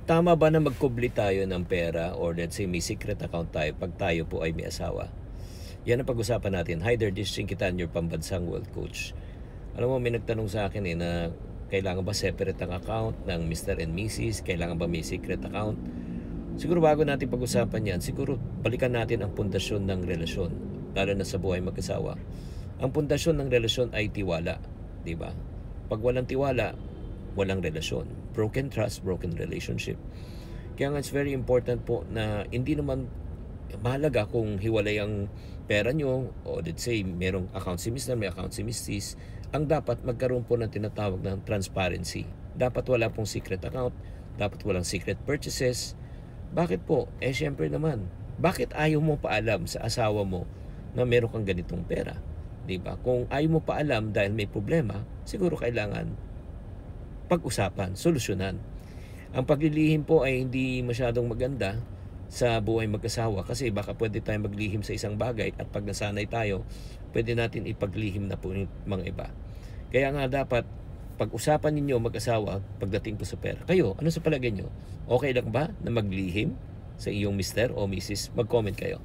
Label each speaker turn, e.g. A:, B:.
A: Tama ba na magkubli tayo ng pera or let's say may secret account tayo pag tayo po ay may asawa? Yan ang pag-usapan natin. Hi there, this is Chinkitan, your pambansang wealth coach. Alam mo, may nagtanong sa akin na kailangan ba separate ang account ng Mr. and Mrs.? Kailangan ba may secret account? Siguro bago natin pag-usapan yan, siguro balikan natin ang pundasyon ng relasyon, lalo na sa buhay mag-asawa. Ang pundasyon ng relasyon ay tiwala, di ba? Pag walang tiwala, walang relasyon. Broken trust, broken relationship. Kaya nga it's very important po na hindi naman mahalaga kung hiwalay ang pera nyo o let's say merong account si Mr. may account si Mrs. Ang dapat magkaroon po ng tinatawag na transparency. Dapat wala pong secret account, dapat walang secret purchases. Bakit po? Syempre naman, bakit ayaw mo paalam sa asawa mo na meron kang ganitong pera? Diba? Kung ayaw mo paalam dahil may problema, siguro kailangan pag-usapan, solusyonan. Ang paglilihim po ay hindi masyadong maganda sa buhay mag-asawa kasi baka pwede tayong maglihim sa isang bagay at pag nasanay tayo, pwede natin ipaglihim na po yung mga iba. Kaya nga dapat pag-usapan ninyo mag-asawa pagdating po sa pera. Kayo, ano sa palagay nyo? Okay lang ba na maglihim sa iyong Mr. o Mrs.? Mag-comment kayo.